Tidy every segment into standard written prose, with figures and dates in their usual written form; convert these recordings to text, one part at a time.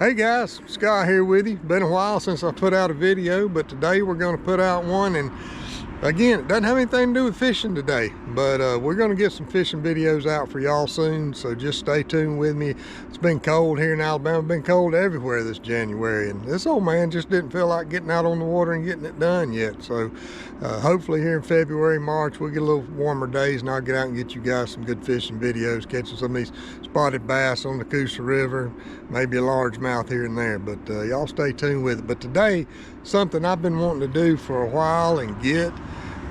Hey guys, Scott here with you. Been a while since I put out a video, but today we're going to put out one, and again, it doesn't have anything to do with fishing today, but we're going to get some fishing videos out for y'all soon, so just stay tuned with me. It's been cold here in Alabama, been cold everywhere this January, and this old man just didn't feel like getting out on the water and getting it done yet. So hopefully here in February, March, we'll get a little warmer days and I'll get out and get you guys some good fishing videos, catching some of these spotted bass on the Coosa River, maybe a largemouth here and there, but y'all stay tuned with it. But today, something I've been wanting to do for a while and get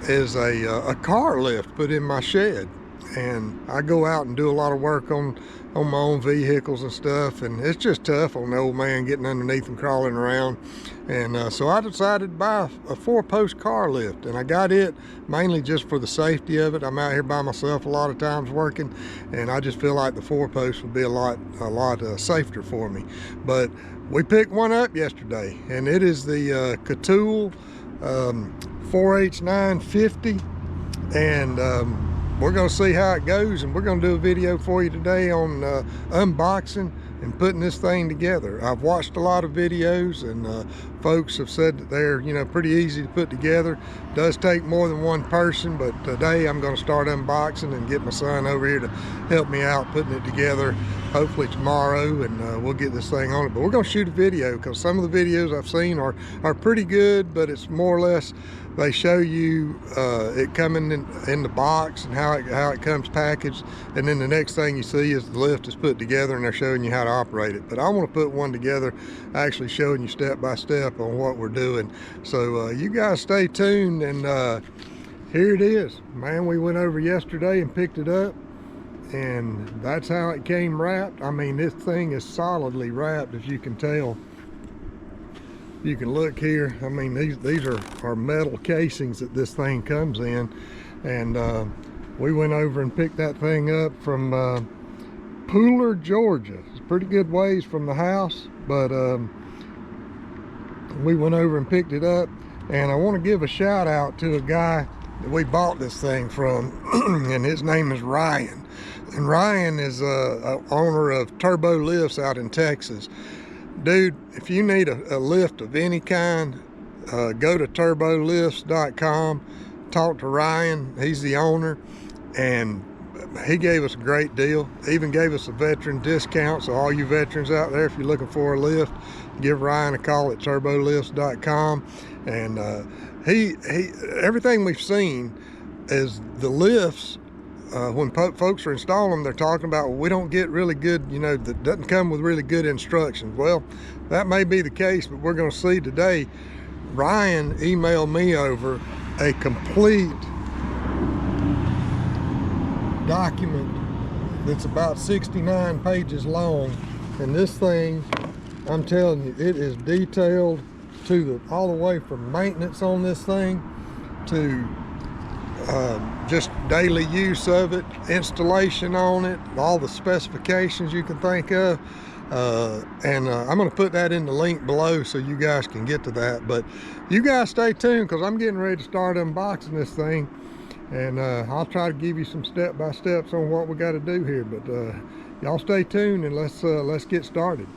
is a car lift put in my shed. And I go out and do a lot of work on my own vehicles and stuff, and it's just tough on the old man getting underneath and crawling around. And so I decided to buy a 4-post car lift, and I got it mainly just for the safety of it. I'm out here by myself a lot of times working, and I just feel like the 4-post would be a lot safer for me. But we picked one up yesterday, and it is the KaTool 4H950, and we're going to see how it goes, and we're going to do a video for you today on unboxing and putting this thing together. I've watched a lot of videos, and folks have said that they're, pretty easy to put together. It does take more than one person, but today I'm going to start unboxing and get my son over here to help me out putting it together, hopefully tomorrow, and we'll get this thing on it. But we're going to shoot a video, because some of the videos I've seen are pretty good, but it's more or less they show you it coming in the box and how it comes packaged, and then the next thing you see is the lift is put together and they're showing you how to operate it. But I want to put one together actually showing you step by step on what we're doing. So you guys stay tuned, and here it is. Man, we went over yesterday and picked it up, and that's how it came wrapped. I mean, this thing is solidly wrapped, as you can tell. You can look here. I mean, these are metal casings that this thing comes in, and we went over and picked that thing up from Pooler, Georgia. It's pretty good ways from the house, but we went over and picked it up. And I want to give a shout out to a guy that we bought this thing from, and his name is Ryan. And Ryan is a owner of Turbo Lifts out in Texas. Dude, if you need a lift of any kind, go to turbolifts.com, talk to Ryan. He's the owner, and he gave us a great deal. Even gave us a veteran discount. So all you veterans out there, if you're looking for a lift, give Ryan a call at turbolifts.com. And everything we've seen is the lifts. When folks are installing them, they're talking about, well, we don't get really good, that doesn't come with really good instructions. Well, that may be the case, but we're going to see today. Ryan emailed me over a complete document that's about 69 pages long, and this thing, I'm telling you, it is detailed to all the way from maintenance on this thing to just daily use of it, installation on it, all the specifications you can think of. And I'm going to put that in the link below so you guys can get to that. But you guys stay tuned, because I'm getting ready to start unboxing this thing, and I'll try to give you some step-by-steps on what we got to do here. But y'all stay tuned, and let's get started.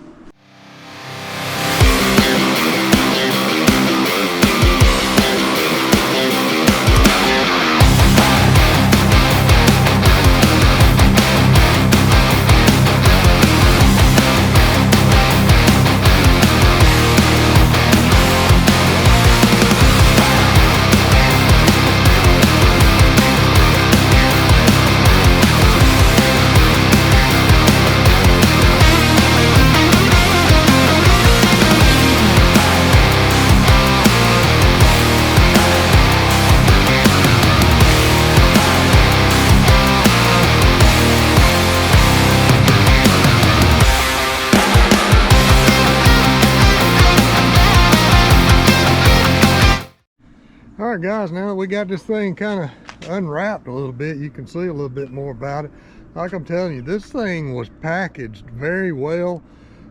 All right, guys, now that we got this thing kind of unwrapped a little bit, you can see a little bit more about it. Like I'm telling you, this thing was packaged very well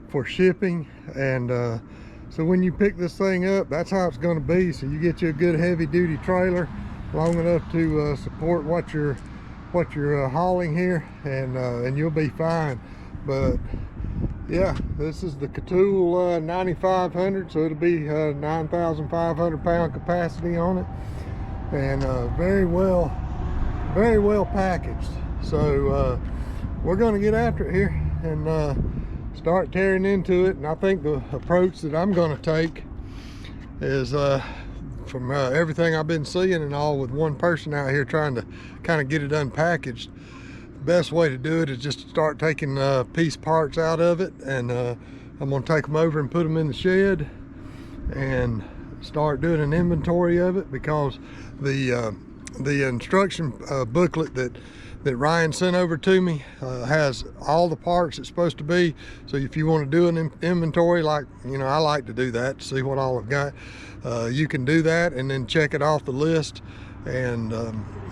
for shipping, and so when you pick this thing up, that's how it's going to be. So you get you a good heavy-duty trailer, long enough to support what you're hauling here, and you'll be fine. But Yeah, this is the KaTool 9500, so it'll be 9,500 pound capacity on it, and very well packaged. So we're going to get after it here and start tearing into it. And I think the approach that I'm going to take is from everything I've been seeing and all, with one person out here trying to kind of get it unpackaged, the best way to do it is just to start taking piece parts out of it, and I'm going to take them over and put them in the shed and start doing an inventory of it, because the instruction booklet that Ryan sent over to me has all the parts it's supposed to be. So if you want to do an inventory, like, you know, I like to do that to see what all I've got, you can do that and then check it off the list and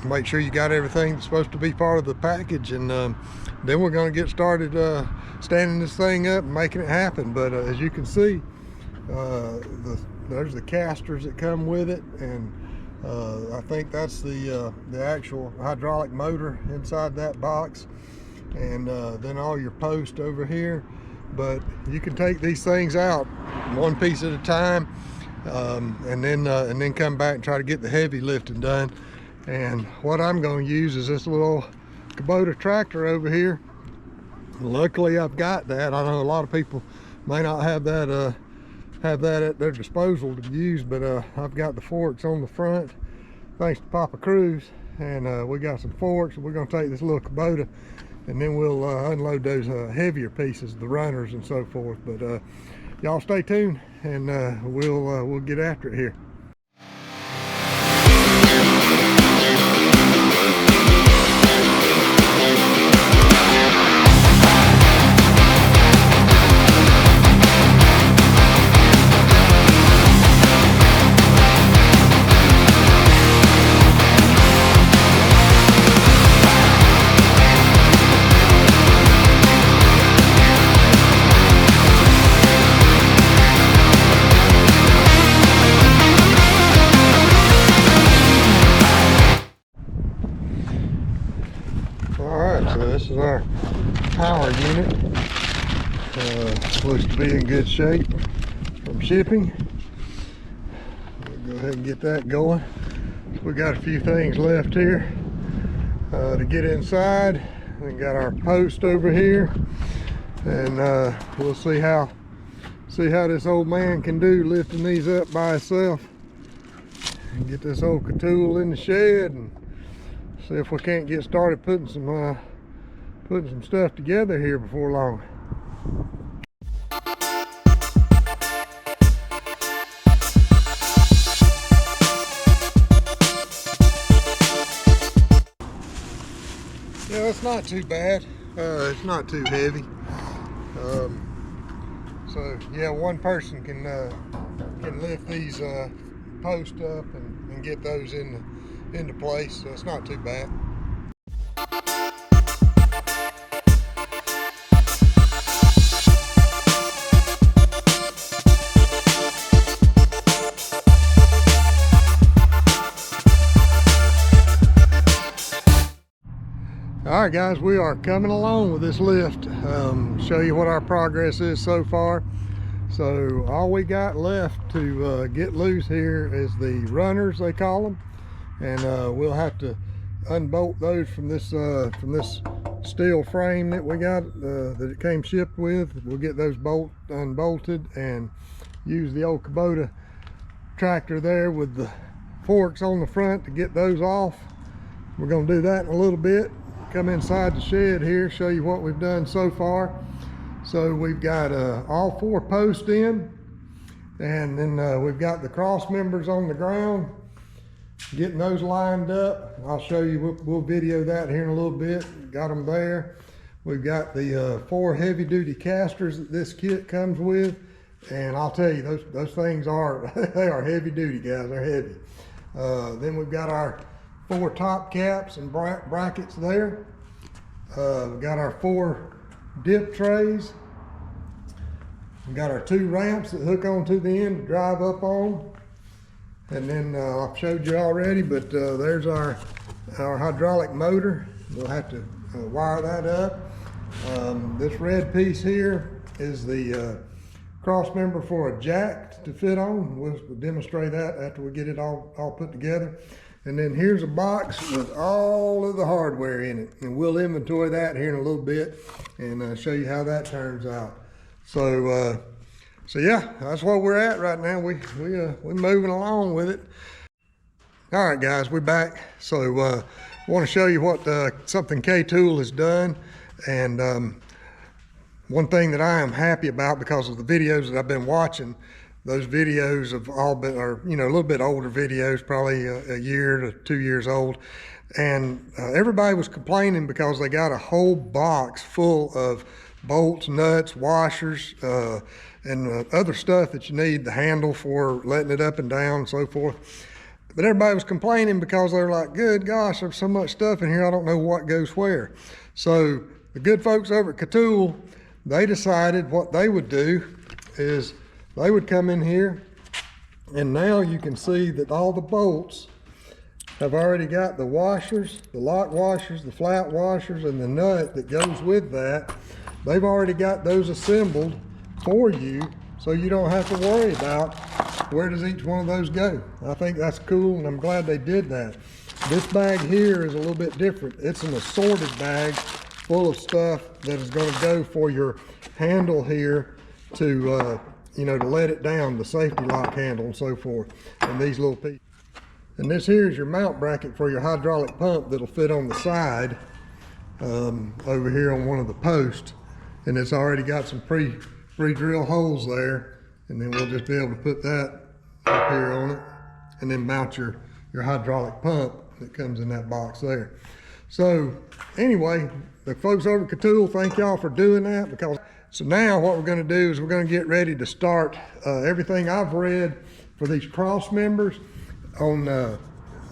make sure you got everything that's supposed to be part of the package. And then we're going to get started standing this thing up and making it happen. But as you can see, there's the casters that come with it, and I think that's the actual hydraulic motor inside that box, and then all your posts over here. But you can take these things out one piece at a time, and then come back and try to get the heavy lifting done. And what I'm going to use is this little Kubota tractor over here. Luckily I've got that. I know a lot of people may not have that at their disposal to use, but I've got the forks on the front thanks to Papa Cruz, and we got some forks, and we're going to take this little Kubota and then we'll unload those heavier pieces, the runners and so forth. But y'all stay tuned, and we'll get after it here. So this is our power unit. Looks to be in good shape from shipping. We'll go ahead and get that going. We got a few things left here to get inside. We got our post over here, and we'll see how this old man can do lifting these up by himself, and get this old KaTool in the shed and see if we can't get started putting some stuff together here before long. Yeah, it's not too bad. It's not too heavy. So yeah, one person can lift these posts up and get those into place, so it's not too bad. All right, guys, we are coming along with this lift. Show you what our progress is so far. So all we got left to get loose here is the runners, they call them, and we'll have to unbolt those from this steel frame that we got that it came shipped with. We'll get those unbolted and use the old Kubota tractor there with the forks on the front to get those off. We're going to do that in a little bit. Come inside the shed here, show you what we've done so far. So we've got all 4 posts in, and then we've got the cross members on the ground, getting those lined up. I'll show you, we'll video that here in a little bit. Got them there. We've got the 4 heavy duty casters that this kit comes with, and I'll tell you, those things are they are heavy duty, guys. They're heavy. Then we've got our 4 top caps and brackets there. We've got our 4 dip trays. We've got our 2 ramps that hook onto the end to drive up on. And then I've showed you already, but there's our hydraulic motor. We'll have to wire that up. This red piece here is the cross member for a jack to fit on. We'll demonstrate that after we get it all put together. And then here's a box with all of the hardware in it, and we'll inventory that here in a little bit and show you how that turns out. So yeah, that's where we're at right now. We're moving along with it. All right, guys, we're back. So I want to show you what something KaTool has done, and one thing that I am happy about because of the videos that I've been watching. Those videos have all been, or a little bit older videos, probably a year to 2 years old. And everybody was complaining because they got a whole box full of bolts, nuts, washers, and other stuff that you need, the handle for letting it up and down and so forth. But everybody was complaining because they're like, good gosh, there's so much stuff in here, I don't know what goes where. So the good folks over at KaTool, they decided what they would do is they would come in here, and now you can see that all the bolts have already got the washers, the lock washers, the flat washers, and the nut that goes with that. They've already got those assembled for you, so you don't have to worry about where does each one of those go. I think that's cool, and I'm glad they did that. This bag here is a little bit different. It's an assorted bag full of stuff that is going to go for your handle here to to let it down, the safety lock handle and so forth, and these little pieces. And this here is your mount bracket for your hydraulic pump that'll fit on the side over here on one of the posts, and it's already got some pre-drilled holes there, and then we'll just be able to put that up here on it and then mount your hydraulic pump that comes in that box there. So anyway, the folks over at KaTool, thank y'all for doing that. So now what we're going to do is we're going to get ready to start everything I've read for these cross members on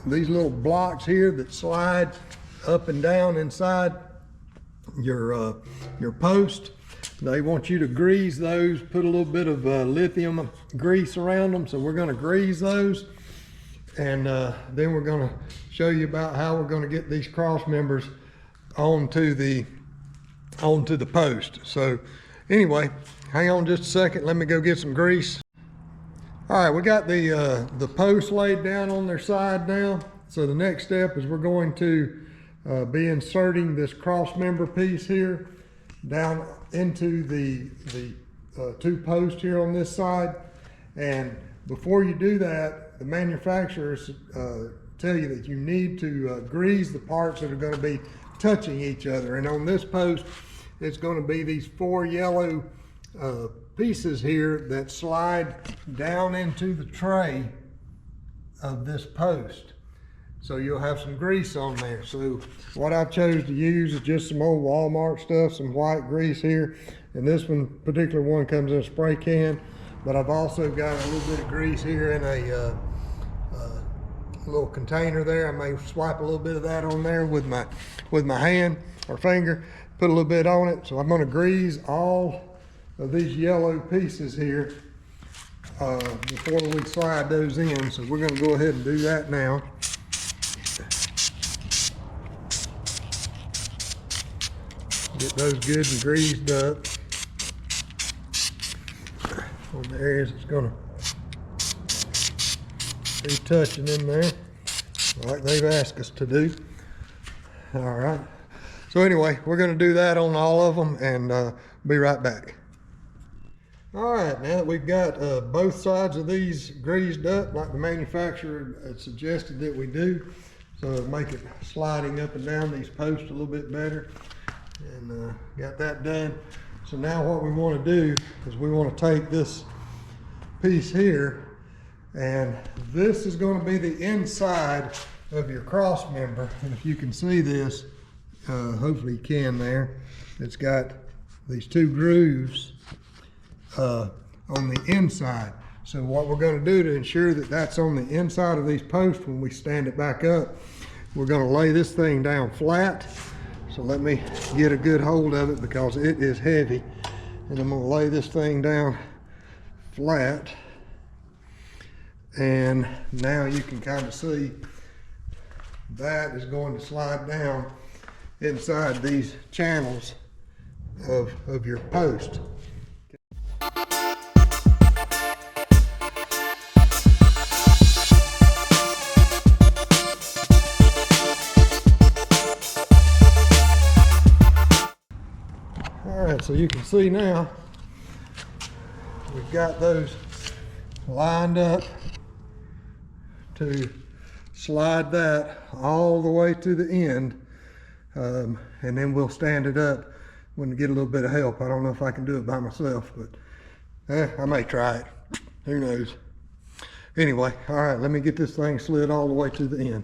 these little blocks here that slide up and down inside your post. They want you to grease those, put a little bit of lithium grease around them. So we're going to grease those, and then we're going to show you about how we're going to get these cross members onto the post. So anyway, hang on just a second. Let me go get some grease. All right, we got the post laid down on their side now. So the next step is we're going to be inserting this cross member piece here down into the two posts here on this side. And before you do that, the manufacturers tell you that you need to grease the parts that are going to be touching each other. And on this post, it's going to be these 4 yellow pieces here that slide down into the tray of this post. So you'll have some grease on there. So what I've chose to use is just some old Walmart stuff, some white grease here. And this particular one comes in a spray can, but I've also got a little bit of grease here in a little container there. I may swipe a little bit of that on there with my hand or finger, put a little bit on it. So I'm going to grease all of these yellow pieces here before we slide those in. So we're going to go ahead and do that now. Get those good and greased up on the areas it's going to be touching in there, like they've asked us to do. All right. So anyway, we're going to do that on all of them, and be right back. All right, now that we've got both sides of these greased up like the manufacturer had suggested that we do, so it'll make it sliding up and down these posts a little bit better, and got that done. So now what we want to do is we want to take this piece here, and this is going to be the inside of your cross member. And if you can see this, hopefully you can there, it's got these 2 grooves on the inside. So what we're going to do to ensure that that's on the inside of these posts when we stand it back up, we're going to lay this thing down flat. So let me get a good hold of it because it is heavy, and I'm going to lay this thing down flat, and now you can kind of see that is going to slide down inside these channels of your post. All right, so you can see now we've got those lined up to slide that all the way to the end, and then we'll stand it up when we get a little bit of help. I don't know if I can do it by myself, but I may try it. Who knows? Anyway, all right, let me get this thing slid all the way to the end.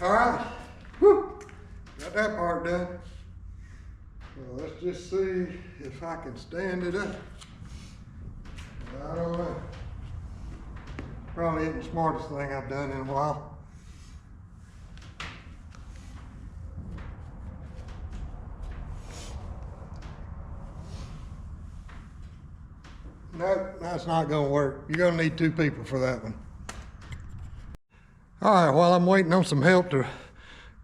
All right, whew, got that part done. So let's just see if I can stand it up. I don't know. Probably isn't the smartest thing I've done in a while. Nope, that's not gonna work. You're gonna need 2 people for that one. All right, while I'm waiting on some help to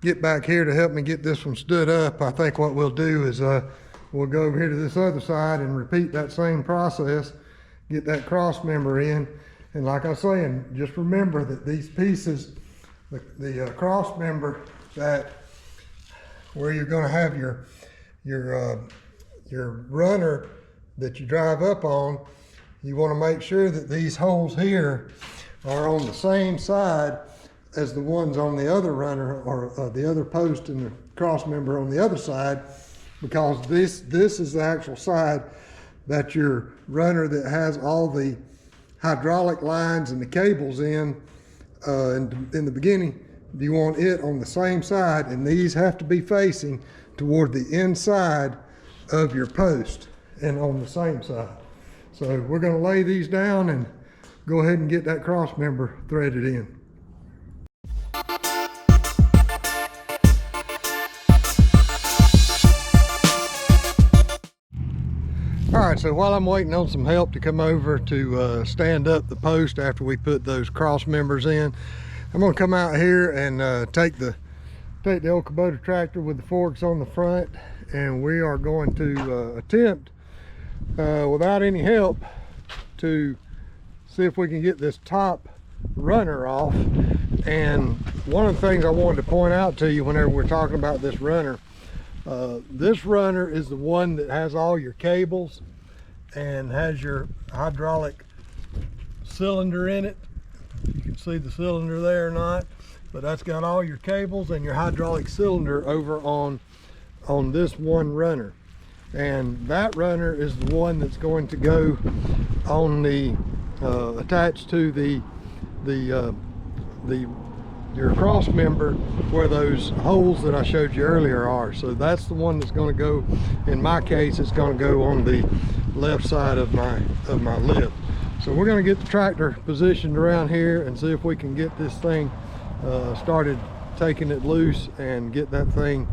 get back here to help me get this one stood up, I think what we'll do is we'll go over here to this other side and repeat that same process, get that cross member in. And like I was saying, just remember that these pieces, the cross member that where you're gonna have your runner that you drive up on, you wanna make sure that these holes here are on the same side as the ones on the other runner, or the other post and the cross member on the other side, because this is the actual side that your runner that has all the hydraulic lines and the cables in the beginning, you want it on the same side, and these have to be facing toward the inside of your post and on the same side. So we're going to lay these down and go ahead and get that cross member threaded in. All right, so while I'm waiting on some help to come over to stand up the post after we put those cross members in, I'm going to come out here and take the old Kubota tractor with the forks on the front, and we are going to attempt without any help to see if we can get this top runner off. And one of the things I wanted to point out to you whenever we're talking about this runner is the one that has all your cables and has your hydraulic cylinder in it. You can see the cylinder there or not, but that's got all your cables and your hydraulic cylinder over on this one runner. And that runner is the one that's going to go on the attached to your cross member where those holes that I showed you earlier are. So that's the one that's going to go, in my case, it's going to go on the left side of my lift. So we're going to get the tractor positioned around here and see if we can get this thing started taking it loose and get that thing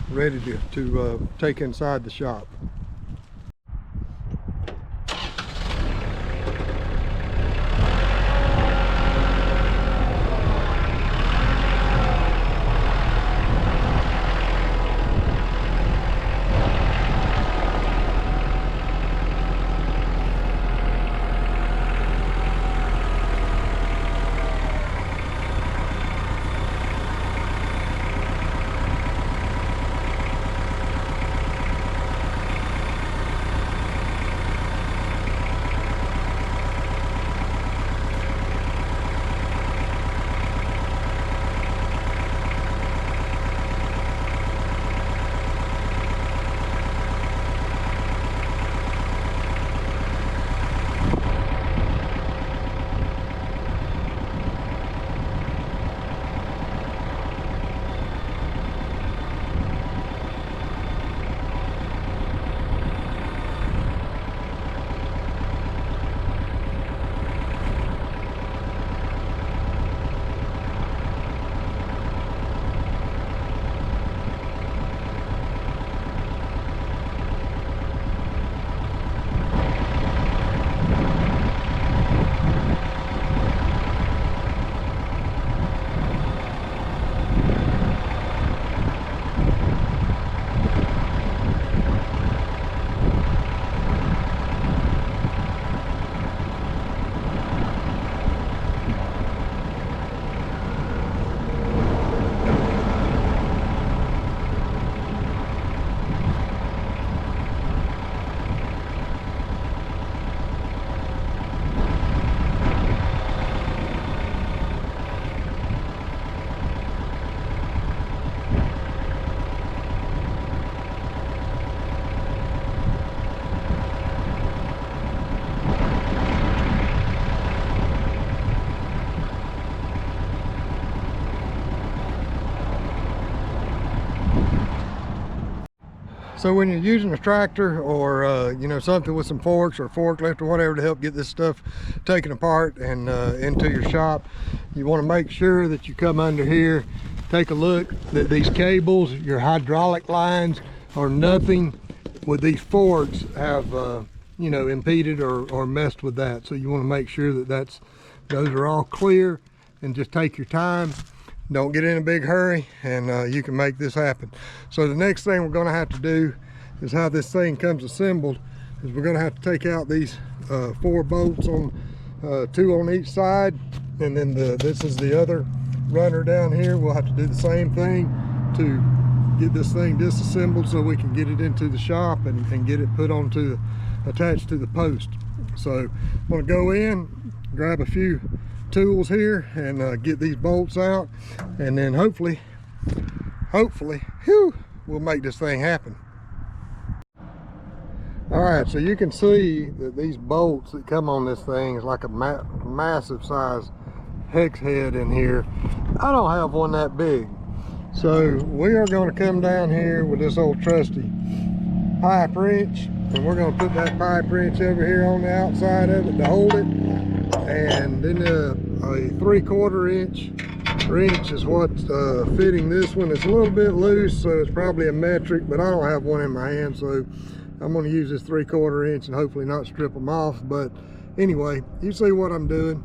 ready to take inside the shop. So when you're using a tractor or you know, something with some forks or forklift or whatever to help get this stuff taken apart and into your shop, you want to make sure that you come under here, take a look that these cables, your hydraulic lines, or nothing with these forks have you know, impeded or messed with that. So you want to make sure that those are all clear, and just take your time. Don't get in a big hurry, and you can make this happen. So the next thing we're going to have to do is how this thing comes assembled is we're going to have to take out these 4 bolts on 2 on each side, and then this is the other runner down here. We'll have to do the same thing to get this thing disassembled so we can get it into the shop and get it put onto attached to the post. So I'm going to go in, grab a few tools here, and get these bolts out, and then hopefully whew, we'll make this thing happen. All right, so you can see that these bolts that come on this thing is like a massive size hex head in here. I don't have one that big, so we are going to come down here with this old trusty pipe wrench, and we're going to put that pipe wrench over here on the outside of it to hold it, and then a 3/4 inch wrench is what's fitting this one. It's a little bit loose, so it's probably a metric, but I don't have one in my hand, so I'm going to use this 3/4 inch and hopefully not strip them off. But anyway, you see what I'm doing.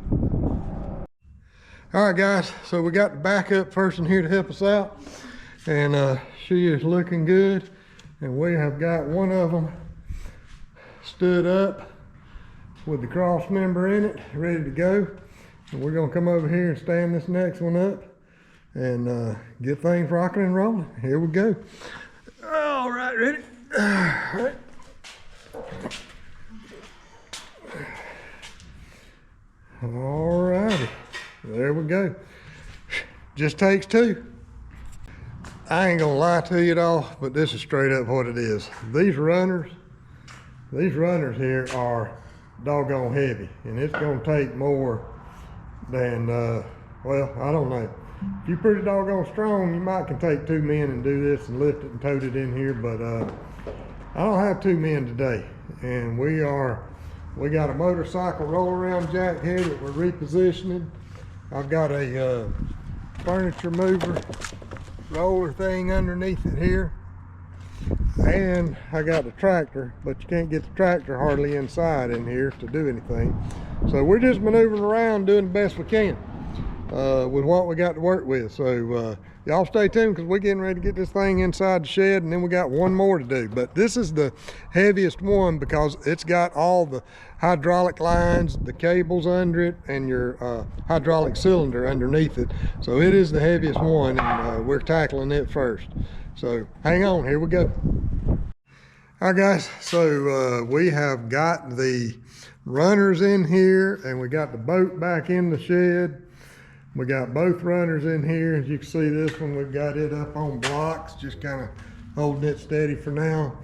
All right guys, so we got the backup person here to help us out, and she is looking good, and we have got one of them stood up with the cross member in it, ready to go. And we're going to come over here and stand this next one up and get things rocking and rolling. Here we go. All right, ready? All right. All righty, there we go. Just takes 2. I ain't gonna lie to you at all, but this is straight up what it is. These runners here are doggone heavy, and it's gonna take more than well, I don't know. If you're pretty doggone strong, you might can take 2 men and do this and lift it and tote it in here, but I don't have 2 men today. And we got a motorcycle roll around jack here that we're repositioning. I've got a furniture mover roller thing underneath it here, and I got the tractor, but you can't get the tractor hardly inside in here to do anything. So we're just maneuvering around, doing the best we can with what we got to work with. So y'all stay tuned, because we're getting ready to get this thing inside the shed, and then we got one more to do. But this is the heaviest one because it's got all the hydraulic lines, the cables under it, and your hydraulic cylinder underneath it. So it is the heaviest one, and we're tackling it first. So hang on, here we go. All right guys, so we have got the runners in here, and we got the boat back in the shed. We got both runners in here. As you can see, this one, we've got it up on blocks, just kind of holding it steady for now.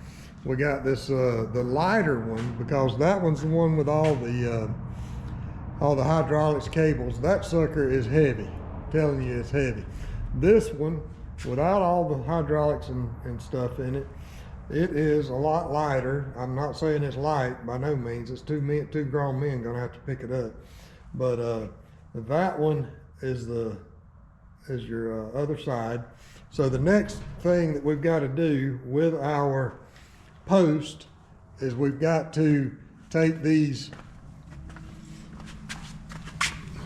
We got this, the lighter one, because that one's the one with all the hydraulics cables. That sucker is heavy. I'm telling you, it's heavy. This one, without all the hydraulics and stuff in it, it is a lot lighter. I'm not saying it's light by no means. It's two grown men gonna have to pick it up. But that one is your other side. So the next thing that we've got to do with our post is we've got to take these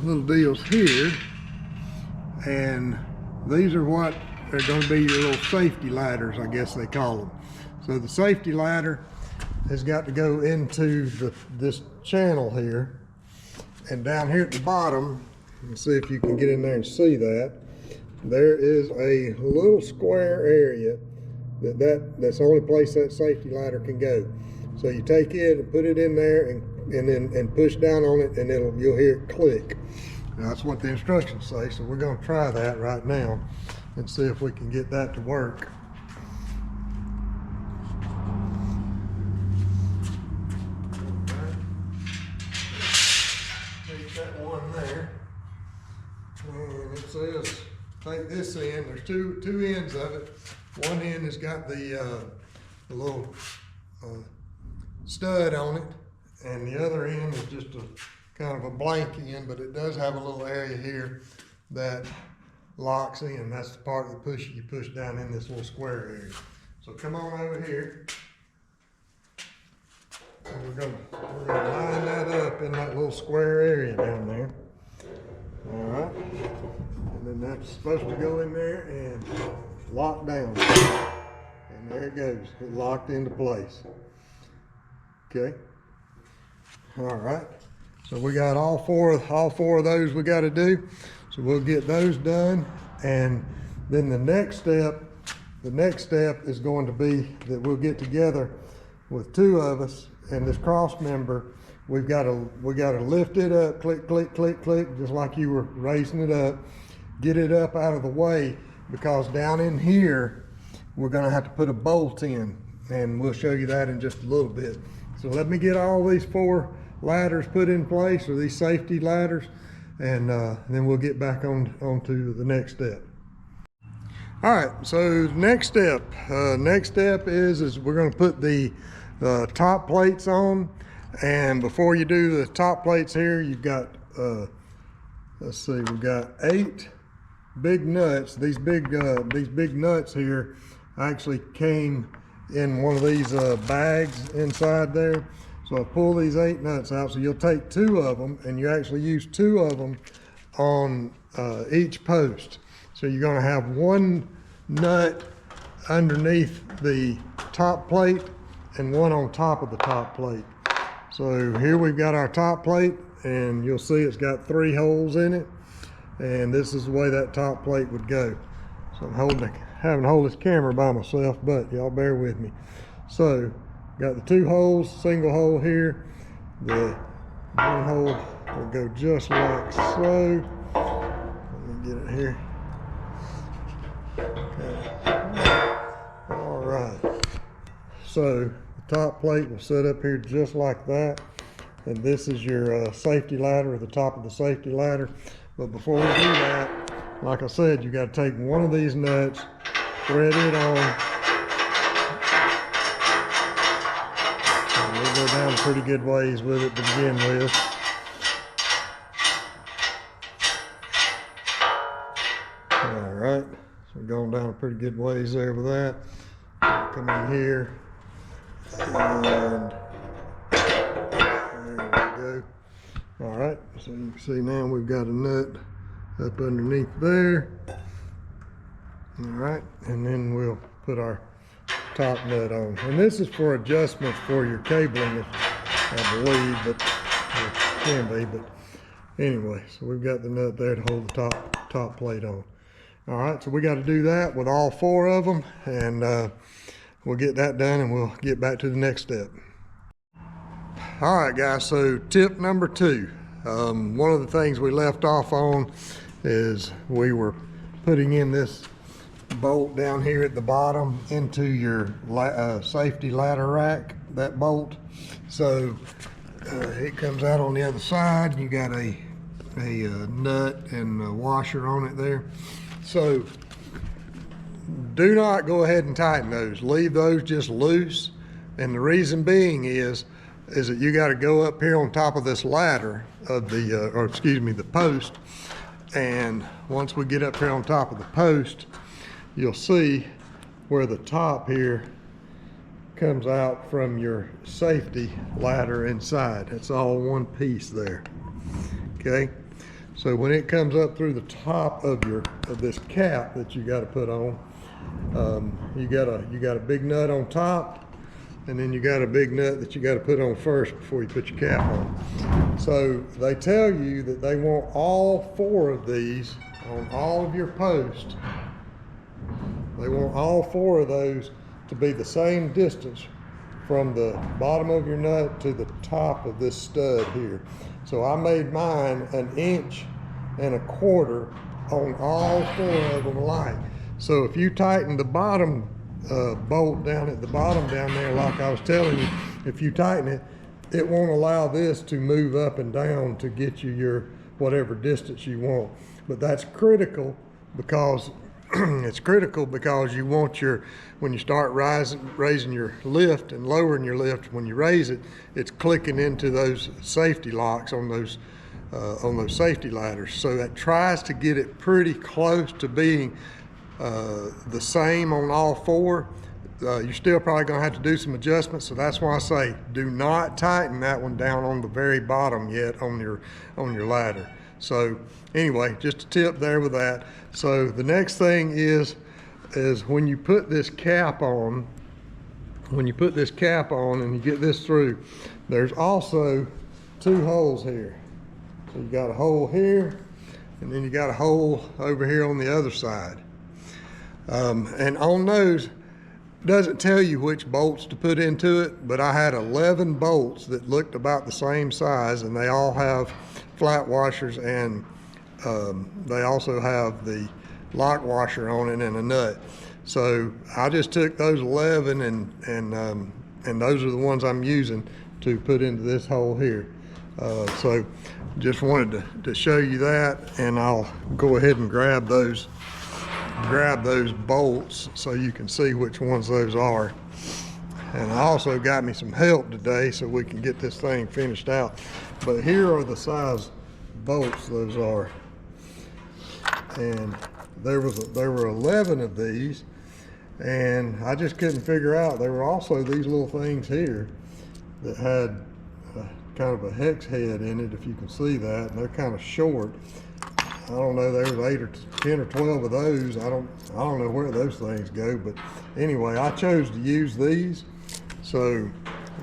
little deals here, and these are what they're going to be, your little safety ladders, I guess they call them. So the safety ladder has got to go into this channel here, and down here at the bottom, let's see if you can get in there and see that. There is a little square area that's the only place that safety ladder can go. So you take it and put it in there and push down on it, and you'll hear it click. Now, that's what the instructions say. So we're going to try that right now and see if we can get that to work. Take that one there. And it says, take this end. There's two ends of it. One end has got the a little stud on it, and the other end is just a kind of a blank end, but it does have a little area here that locks in. That's the part that you push down in this little square area. So come on over here. And we're gonna line that up in that little square area down there. All right. And then that's supposed to go in there and lock down. And there it goes. It locked into place. Okay. All right. So we got all four of those we got to do. So we'll get those done, and then the next step is going to be that we'll get together with two of us, and this cross member, we got to lift it up, click, click, click, click, just like you were raising it up, get it up out of the way, because down in here we're going to have to put a bolt in, and we'll show you that in just a little bit. So let me get all these four ladders put in place, or these safety ladders, and then we'll get back on to the next step. All right, so next step is we're going to put the top plates on. And before you do the top plates here, you've got let's see, we've got 8 big nuts. These big nuts here actually came in one of these bags inside there. So I pull these 8 nuts out. So you'll take 2 of them, and you actually use 2 of them on each post. So you're going to have 1 nut underneath the top plate and 1 on top of the top plate. So here we've got our top plate, and you'll see it's got 3 holes in it, and this is the way that top plate would go. So I'm having to hold this camera by myself, but y'all bear with me. So got the 2 holes, single hole here. The 1 hole will go just like so. Let me get it here. Okay. All right. So the top plate will sit up here just like that. And this is your safety ladder, or the top of the safety ladder. But before we do that, like I said, you got to take one of these nuts, thread it on. And we'll go down pretty good ways with it to begin with. All right, so we're going down a pretty good ways there with that. Come in here, and there we go. All right, so you can see now we've got a nut up underneath there. All right, and then we'll put our top nut on. And this is for adjustments for your cabling, I believe, but it can be, but anyway, so we've got the nut there to hold the top plate on. All right, so we got to do that with all 4 of them, and we'll get that done, and we'll get back to the next step. All right, guys, so tip number 2. One of the things we left off on is we were putting in this bolt down here at the bottom into your safety ladder rack, that bolt. So it comes out on the other side, and you got a nut and a washer on it there. So do not go ahead and tighten those. Leave those just loose. And the reason being is that you got to go up here on top of this ladder of the, the post. And once we get up here on top of the post, you'll see where the top here comes out from your safety ladder inside. It's all one piece there. Okay. So when it comes up through the top of this cap that you got to put on, you got a big nut on top, and then you got a big nut that you got to put on first before you put your cap on. So they tell you that they want all 4 of these on all of your posts. They want all 4 of those to be the same distance from the bottom of your nut to the top of this stud here. So I made mine 1.25 inches on all 4 of them alike. So if you tighten the bottom bolt down at the bottom down there, like I was telling you, if you tighten it, it won't allow this to move up and down to get you your whatever distance you want. But that's critical, because It's critical because you want when you start raising your lift and lowering your lift, when you raise it, it's clicking into those safety locks on those safety ladders. So that tries to get it pretty close to being the same on all four. You're still probably gonna have to do some adjustments, so that's why I say do not tighten that one down on the very bottom yet on your ladder. So anyway, just a tip there with that. So the next thing is when you put this cap on, and you get this through, there's also two holes here. So you got a hole here, and then you got a hole over here on the other side. And on those, doesn't tell you which bolts to put into it, but I had 11 bolts that looked about the same size, and they all have flat washers, and they also have the lock washer on it and a nut. So I just took those 11 and those are the ones I'm using to put into this hole here. So just wanted to show you that, and I'll go ahead and grab those bolts so you can see which ones those are. And I also got me some help today so we can get this thing finished out. But here are the size bolts those are. And there were 11 of these, and I just couldn't figure out. There were also these little things here that had kind of a hex head in it, if you can see that, and they're kind of short. I don't know, there was 8 or 10 or 12 of those. I don't know where those things go, but anyway, I chose to use these. So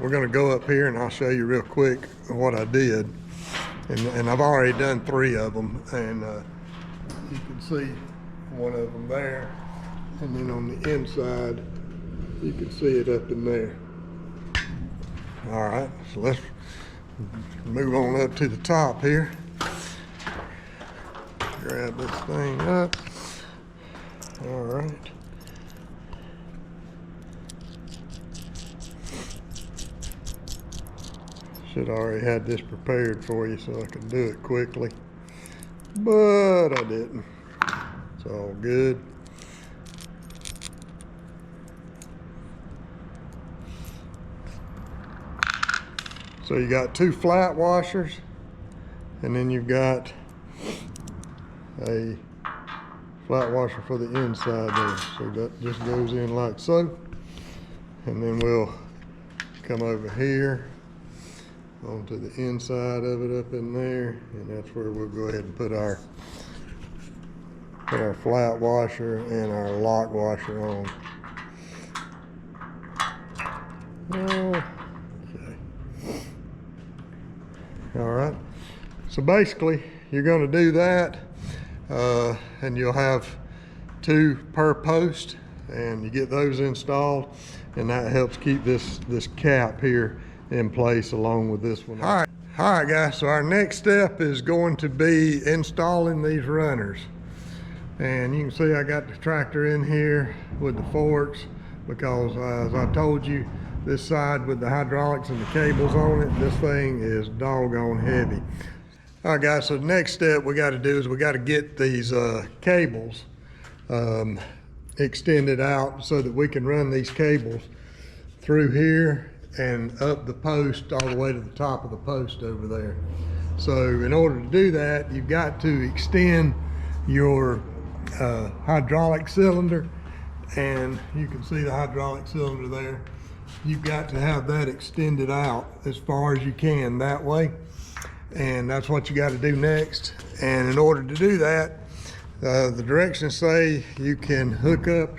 we're gonna go up here and I'll show you real quick what I did. And I've already done 3 of them, and you can see one of them there. And then on the inside, you can see it up in there. All right, so let's move on up to the top here. Grab this thing up. All right. Should already had this prepared for you so I could do it quickly, but I didn't. It's all good. So you got 2 flat washers, and then you've got a flat washer for the inside there. So that just goes in like so. And then we'll come over here onto the inside of it up in there, and that's where we'll go ahead and put our flat washer and our lock washer on. Okay. All right. So basically, you're going to do that, and you'll have 2 per post, and you get those installed, and that helps keep this cap here in place along with this one. All right guys, so our next step is going to be installing these runners. And you can see I got the tractor in here with the forks because as I told you, this side with the hydraulics and the cables on it, this thing is doggone heavy. All right guys, so the next step we got to do is we got to get these cables extended out so that we can run these cables through here and up the post all the way to the top of the post over there. So in order to do that, you've got to extend your hydraulic cylinder, and you can see the hydraulic cylinder there. You've got to have that extended out as far as you can that way, and that's what you got to do next. And in order to do that, the directions say you can hook up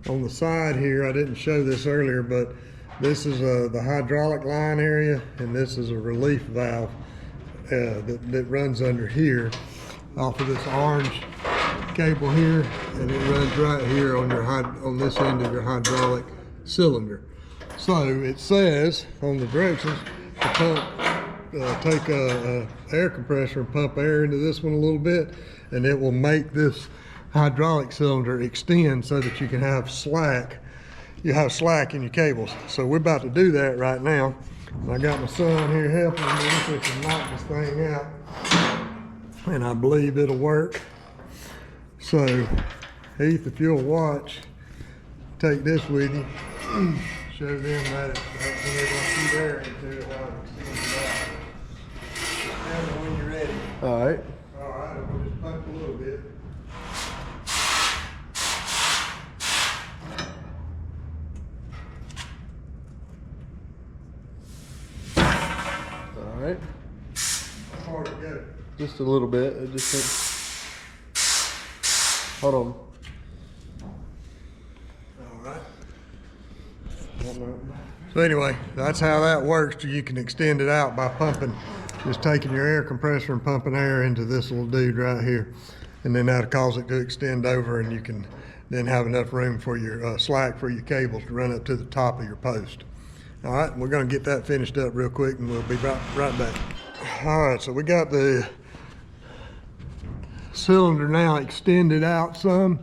on the side here. I didn't show this earlier, but this is the hydraulic line area, and this is a relief valve that runs under here off of this orange cable here, and it runs right here on this end of your hydraulic cylinder. So it says on the directions to pump, take a air compressor and pump air into this one a little bit, and it will make this hydraulic cylinder extend so that you can have slack. You have slack in your cables. So we're about to do that right now. And I got my son here helping me so we can knock this thing out. And I believe it'll work. So Heath, if you'll watch, take this with you. Show them that when they're going to shoot air into it, how it extends it out. Tell me when you're ready. All right. All right, we'll just pump a little bit. All right. How hard it go? Just a little bit. It just hold on. All right. So anyway, that's how that works. You can extend it out by pumping, just taking your air compressor and pumping air into this little dude right here. And then that'll cause it to extend over, and you can then have enough room for your slack for your cables to run up to the top of your post. All right, we're gonna get that finished up real quick and we'll be right back. All right, so we got the cylinder now extended out some.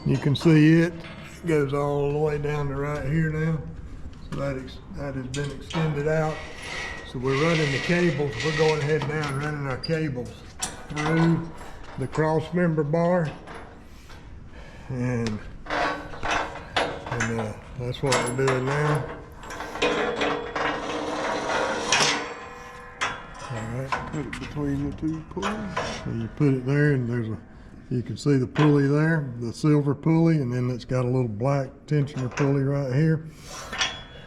You can see it goes all the way down to right here now. So that has been extended out. So we're running the cables. We're going ahead now and running our cables through the cross member bar. And that's what we're doing now. Alright. Put it between the two pulleys. So you put it there, and you can see the pulley there, the silver pulley, and then it's got a little black tensioner pulley right here.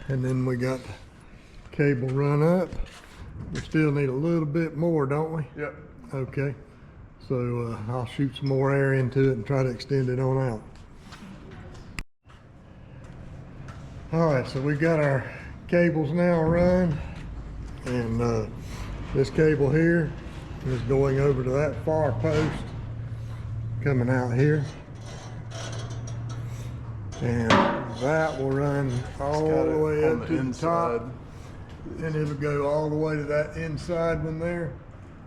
And then we got the cable run up. We still need a little bit more, don't we? Yep. Okay. So I'll shoot some more air into it and try to extend it on out. All right, so we've got our cables now run, and this cable here is going over to that far post, coming out here, and that will run all the way up to the top, and it'll go all the way to that inside one there,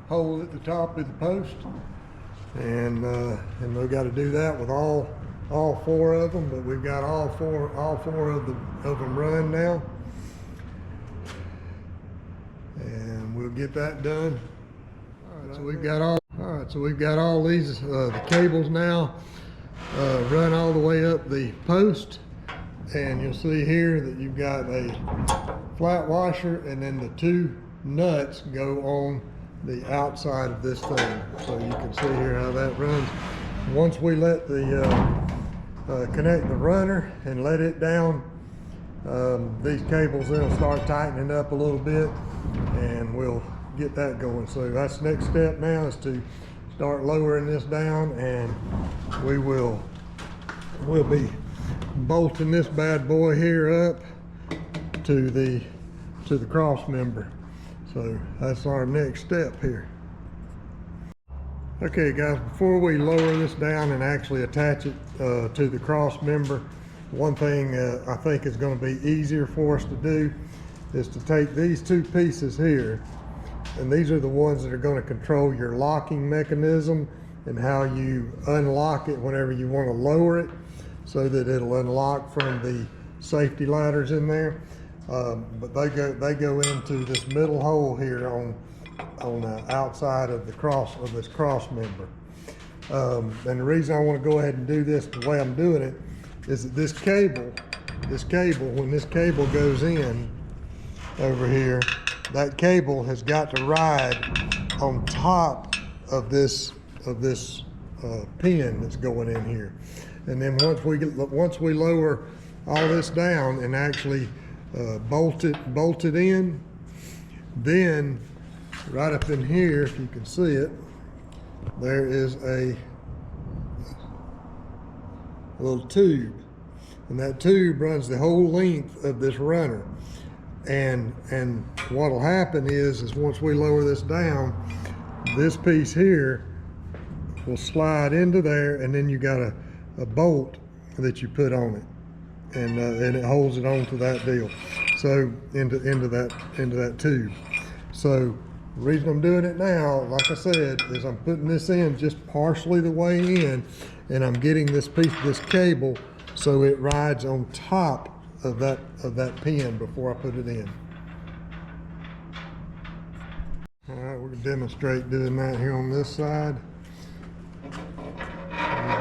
hole at the top of the post, and we've got to do that with all four of them, but we've got all four of them run now. And we'll get that done. All right, so we've got all these the cables now run all the way up the post, and you'll see here that you've got a flat washer, and then the two nuts go on the outside of this thing. So you can see here how that runs. Once we let the connect the runner and let it down, these cables then will start tightening up a little bit, and we'll get that going. So that's the next step now, is to start lowering this down, and we'll be bolting this bad boy here up to the cross member. So that's our next step here. Okay guys, before we lower this down and actually attach it to the cross member, one thing I think is going to be easier for us to do is to take these two pieces here, and these are the ones that are going to control your locking mechanism and how you unlock it whenever you want to lower it, so that it'll unlock from the safety ladders in there. But they go into this middle hole here on the outside of this cross member. And the reason I want to go ahead and do this the way I'm doing it is that this cable, when this cable goes in over here, that cable has got to ride on top of this pin that's going in here. And then once we lower all this down and actually bolt it in, then right up in here, if you can see it, there is a little tube, and that tube runs the whole length of this runner. And what'll happen is once we lower this down, this piece here will slide into there, and then you got a bolt that you put on it, and it holds it onto that deal. So into that tube. So the reason I'm doing it now, like I said, is I'm putting this in just partially the way in, and I'm getting this cable so it rides on top of that pin before I put it in. All right, we're gonna demonstrate doing that here on this side.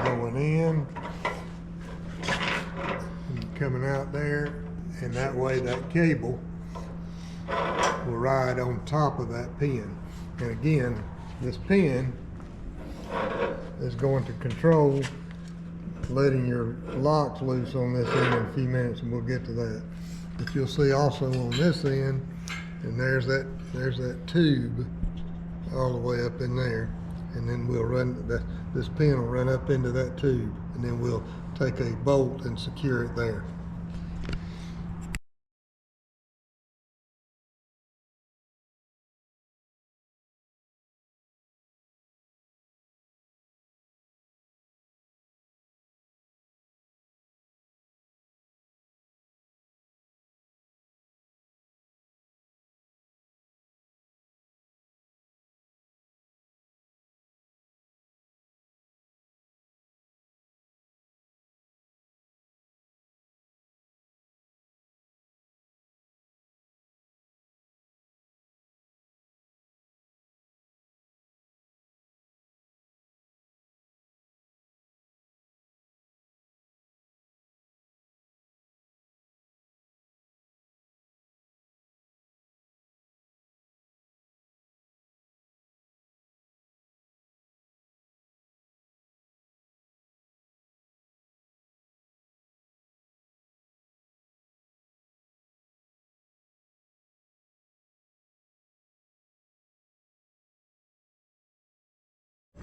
Going in. coming out there, and that way that cable will ride on top of that pin. And again, this pin is going to control letting your locks loose on this end in a few minutes, and we'll get to that. But you'll see also on this end, and there's that tube all the way up in there, and then we'll run this pin will run up into that tube, and then we'll take a bolt and secure it there.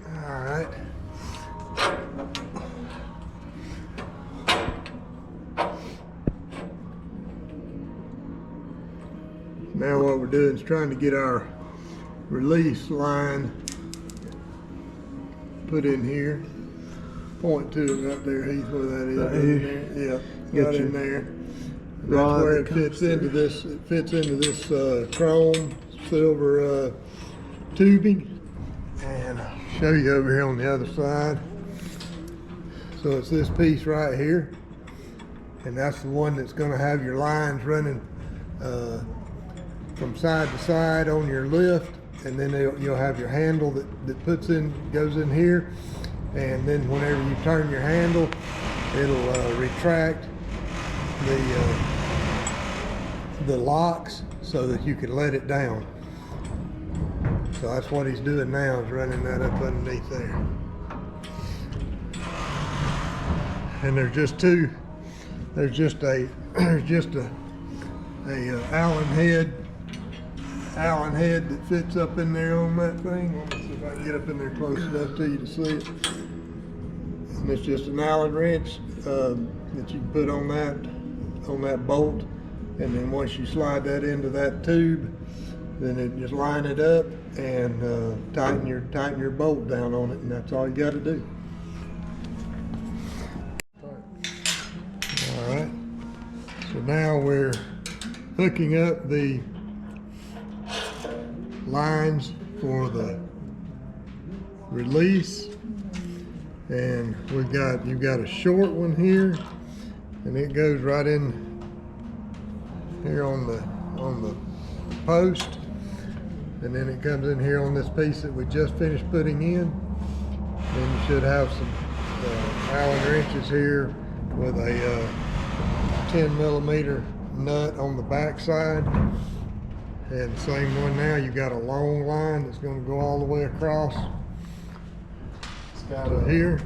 All right. Now what we're doing is trying to get our release line put in here. Point to it right there, Heath, where that is. Right in there. Yeah, right in there. And that's where it fits into this. It fits into this chrome silver tubing. And I'll show you over here on the other side. So it's this piece right here, and that's the one that's going to have your lines running from side to side on your lift, and then you'll have your handle that goes in here, and then whenever you turn your handle, it'll retract the locks so that you can let it down. So that's what he's doing now, is running that up underneath there. And there's just a Allen head that fits up in there on that thing. Let me see if I can get up in there close enough to you to see it. And it's just an Allen wrench that you can put on that bolt, and then once you slide that into that tube, then it just line it up and tighten your bolt down on it, and that's all you got to do. All right. So now we're hooking up the lines for the release, and you've got a short one here, and it goes right in here on the post, and then it comes in here on this piece that we just finished putting in. Then you should have some Allen wrenches here with a 10mm nut on the back side, and the same one now. You got a long line that's going to go all the way across to here,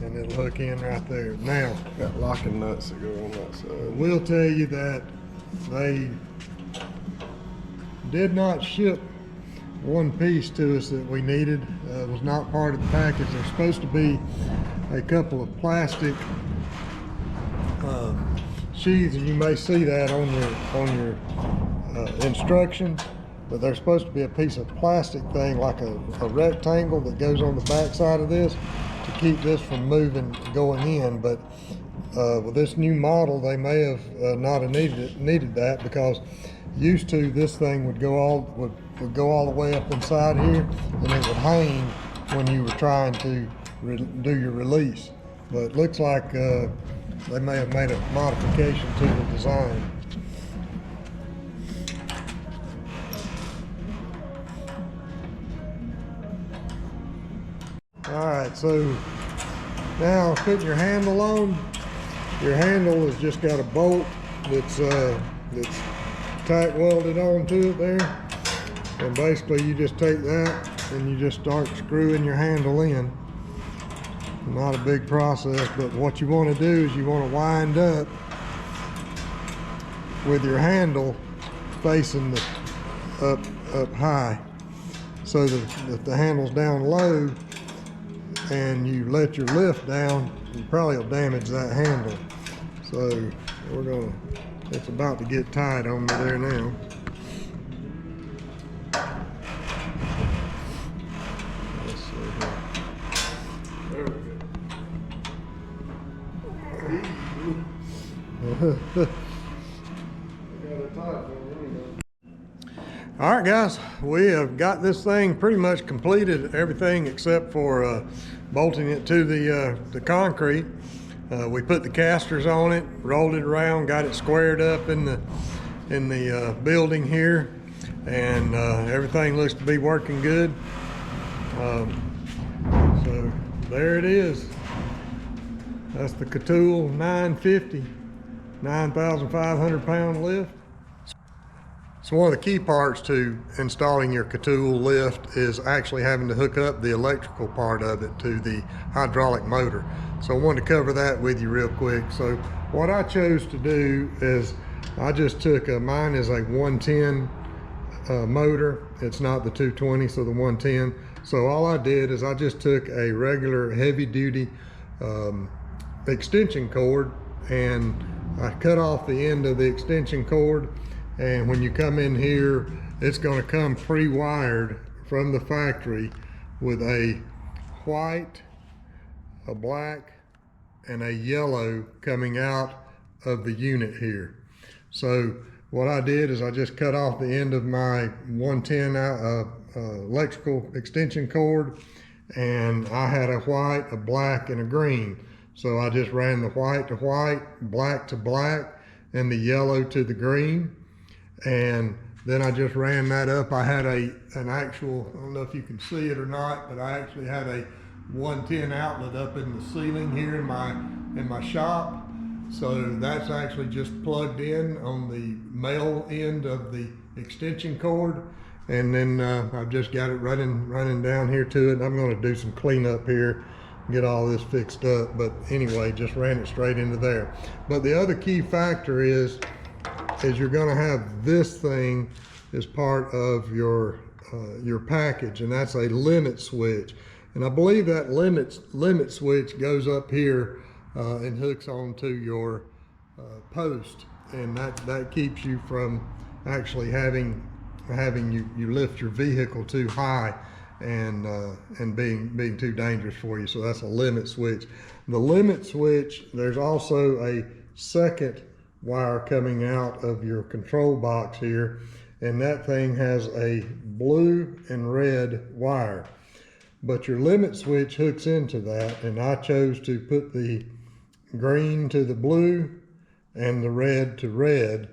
and it'll hook in right there. Now, Got locking nuts that go on that side. we'll tell you that they did not ship one piece to us that we needed. It was not part of the package. There's supposed to be a couple of plastic sheaths, and you may see that on your instructions, but there's supposed to be a piece of plastic thing, like a rectangle that goes on the back side of this to keep this from moving going in. But with this new model, they may have not have needed that, because used to this thing would go all the way up inside here, and it would hang when you were trying to do your release. But it looks like they may have made a modification to the design. All right, so now putting your handle on, Your handle has just got a bolt that's tack welded onto it there. And basically you just take that and you just start screwing your handle in. Not a big process, but what you want to do is you want to wind up with your handle facing the up high, so that if the handle's down low and you let your lift down, you probably will damage that handle. So it's about to get tight on me there now. Let's see here. There we go. All right, guys, we have got this thing pretty much completed, everything except for bolting it to the concrete. We put the casters on it, rolled it around, got it squared up in the building here, and everything looks to be working good. So there it is. That's the KaTool 950, 9,500 pound lift. So one of the key parts to installing your KaTool lift is actually having to hook up the electrical part of it to the hydraulic motor. So I wanted to cover that with you real quick. So what I chose to do is I just took mine is a 110 motor. It's not the 220, so the 110. So all I did is I just took a regular heavy duty extension cord, and I cut off the end of the extension cord. And when you come in here, it's going to come pre-wired from the factory with a white, a black, and a yellow coming out of the unit here. So what I did is I just cut off the end of my 110 electrical extension cord, and I had a white, a black, and a green. So I just ran the white to white, black to black, and the yellow to the green. And then I just ran that up. I had an actual, I don't know if you can see it or not, but I actually had a 110 outlet up in the ceiling here in my shop. So that's actually just plugged in on the male end of the extension cord. And then I've just got it running down here to it. I'm going to do some cleanup here, get all this fixed up. But anyway, just ran it straight into there. But the other key factor is you're going to have this thing as part of your package, and that's a limit switch. And I believe that limit switch goes up here and hooks onto your post, and that keeps you from actually having you lift your vehicle too high and being too dangerous for you. So that's a limit switch. The limit switch, there's also a second wire coming out of your control box here, and that thing has a blue and red wire, but your limit switch hooks into that, and I chose to put the green to the blue and the red to red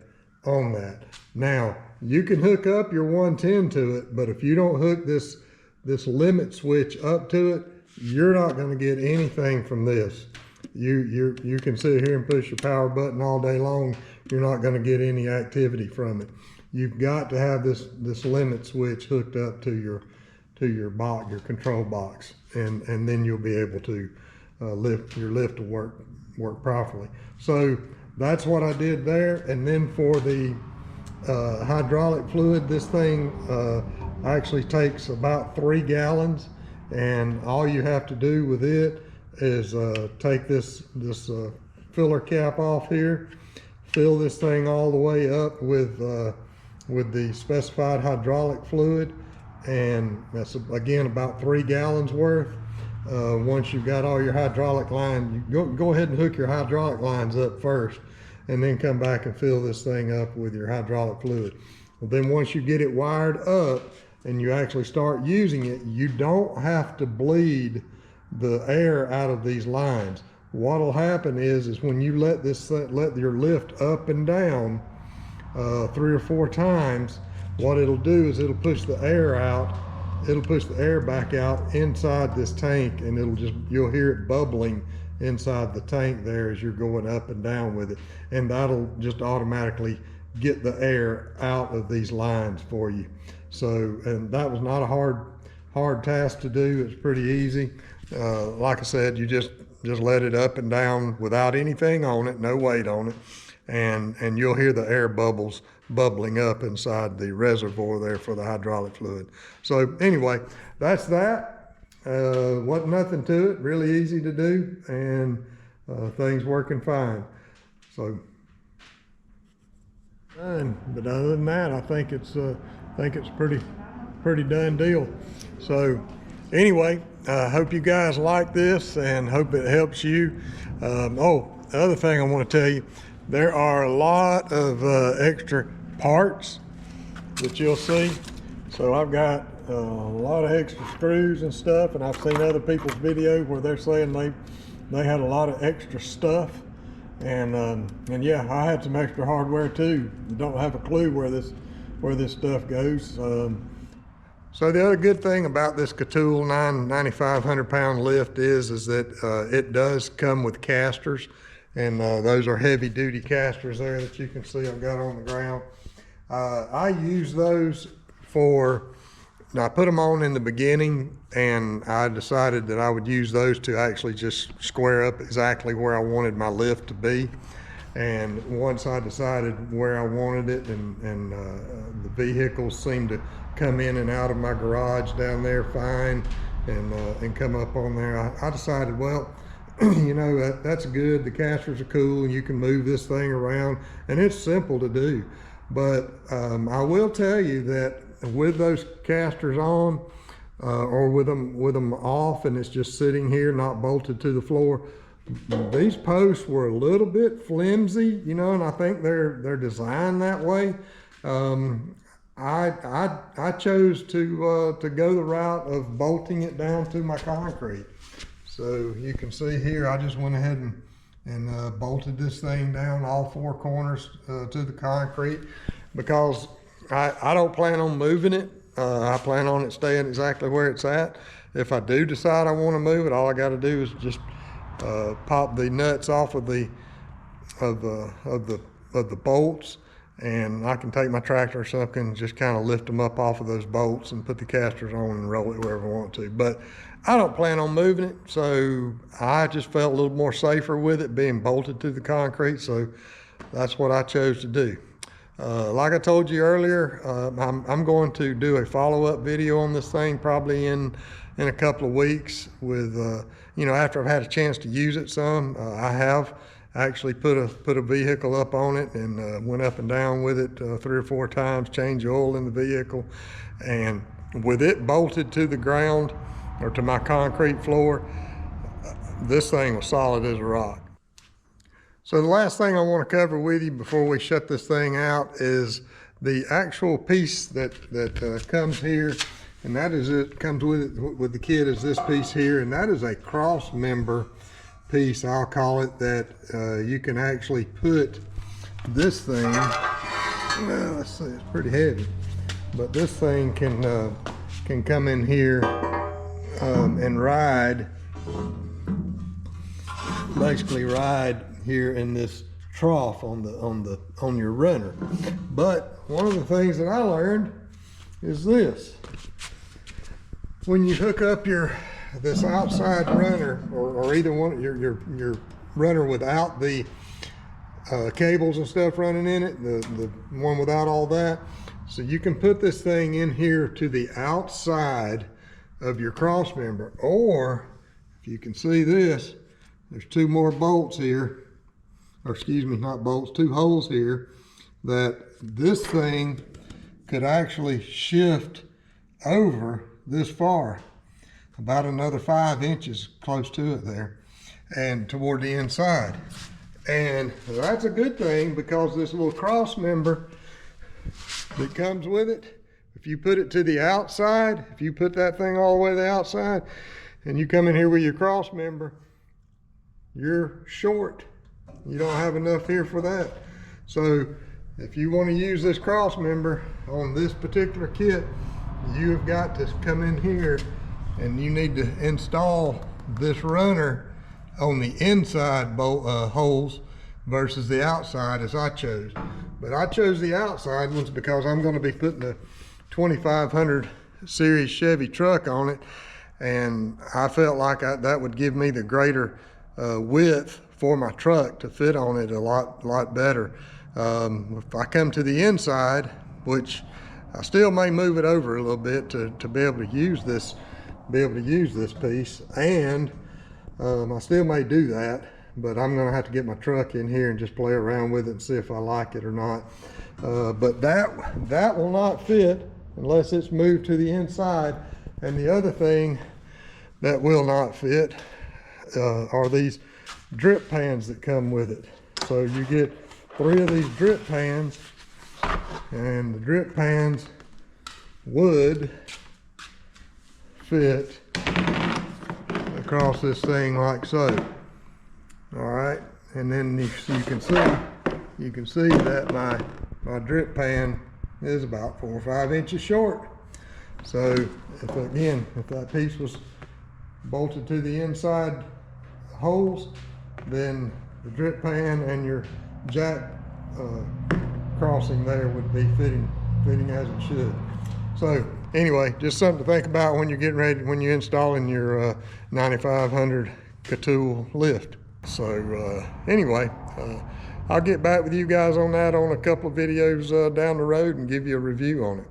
on that. Now you can hook up your 110 to it, but if you don't hook this limit switch up to it, you're not going to get anything from this. You can sit here and push your power button all day long. You're not going to get any activity from it. You've got to have this limit switch hooked up to your box, your control box, and then you'll be able to lift to work properly. So that's what I did there. And then for the hydraulic fluid, this thing actually takes about 3 gallons, and all you have to do with it is take this filler cap off here, fill this thing all the way up with the specified hydraulic fluid, and that's again about 3 gallons worth. Once you've got all your hydraulic lines, you go ahead and hook your hydraulic lines up first, and then come back and fill this thing up with your hydraulic fluid. Well, then once you get it wired up and you actually start using it, you don't have to bleed the air out of these lines. What'll happen is when you let your lift up and down 3 or 4 times, what it'll do is it'll push the air out. It'll push the air back out inside this tank, and you'll hear it bubbling inside the tank there as you're going up and down with it, and that'll just automatically get the air out of these lines for you. So, and that was not a hard task to do. It's pretty easy. Like I said, you just let it up and down without anything on it, no weight on it, and you'll hear the air bubbles bubbling up inside the reservoir there for the hydraulic fluid. So anyway, that's that. Wasn't nothing to it, really easy to do, and things working fine. So, but other than that, I think it's pretty done deal. So anyway, I hope you guys like this and hope it helps you. Oh, the other thing I want to tell you, there are a lot of extra parts that you'll see. So I've got a lot of extra screws and stuff, and I've seen other people's videos where they're saying they had a lot of extra stuff, and yeah, I had some extra hardware too. Don't have a clue where this stuff goes. So the other good thing about this KaTool 9,500 pound lift is that it does come with casters, and those are heavy duty casters there that you can see I've got on the ground. I use those I put them on in the beginning, and I decided that I would use those to actually just square up exactly where I wanted my lift to be. And once I decided where I wanted it, and the vehicles seemed to come in and out of my garage down there fine, and come up on there, I decided, well, you know, that's good. The casters are cool, and you can move this thing around, and it's simple to do. But I will tell you that with those casters on, or with them off, and it's just sitting here, not bolted to the floor, these posts were a little bit flimsy, you know, and I think they're designed that way. I chose to go the route of bolting it down to my concrete. So you can see here, I just went ahead and bolted this thing down all four corners to the concrete, because I don't plan on moving it. I plan on it staying exactly where it's at. If I do decide I want to move it, all I got to do is just pop the nuts off of the bolts, and I can take my tractor or something and just kind of lift them up off of those bolts and put the casters on and roll it wherever I want to. But I don't plan on moving it, so I just felt a little more safer with it being bolted to the concrete, so that's what I chose to do. Like I told you earlier, I'm going to do a follow-up video on this thing probably in a couple of weeks with, you know, after I've had a chance to use it some. I have actually put a vehicle up on it and went up and down with it 3 or 4 times, changed oil in the vehicle, and with it bolted to the ground or to my concrete floor, this thing was solid as a rock. So the last thing I want to cover with you before we shut this thing out is the actual piece that comes here, and that is, it comes with the kit, is this piece here, and that is a cross member piece, I'll call it, that you can actually put this thing, well, let's see, it's pretty heavy, but this thing can come in here and ride, basically ride here in this trough on your runner. But one of the things that I learned is this: when you hook up this outside runner, or either one, your runner without the cables and stuff running in it, the one without all that, so you can put this thing in here to the outside of your cross member, or if you can see this, there's 2 more bolts here, or excuse me, not bolts, 2 holes here, that this thing could actually shift over this far, about another 5 inches close to it there, and toward the inside. And that's a good thing, because this little cross member that comes with it, if you put it to the outside, if you put that thing all the way to the outside, and you come in here with your cross member, you're short. You don't have enough here for that. So if you want to use this cross member on this particular kit, you have got to come in here and you need to install this runner on the inside bolt holes versus the outside as I chose. But I chose the outside ones because I'm going to be putting a 2500 series Chevy truck on it, and I felt like that would give me the greater width for my truck to fit on it a lot better. If I come to the inside, which I still may move it over a little bit to be able to use this piece, and I still may do that, but I'm gonna have to get my truck in here and just play around with it and see if I like it or not. But that will not fit unless it's moved to the inside. And the other thing that will not fit are these drip pans that come with it. So you get 3 of these drip pans, and the drip pans would fit across this thing like so. All right, and then you can see that my drip pan is about 4 or 5 inches short. So if that piece was bolted to the inside holes, then the drip pan and your jack crossing there would be fitting as it should. So anyway, just something to think about when you're getting ready, when you're installing your 9500 KaTool lift. So anyway, I'll get back with you guys on that on a couple of videos down the road and give you a review on it.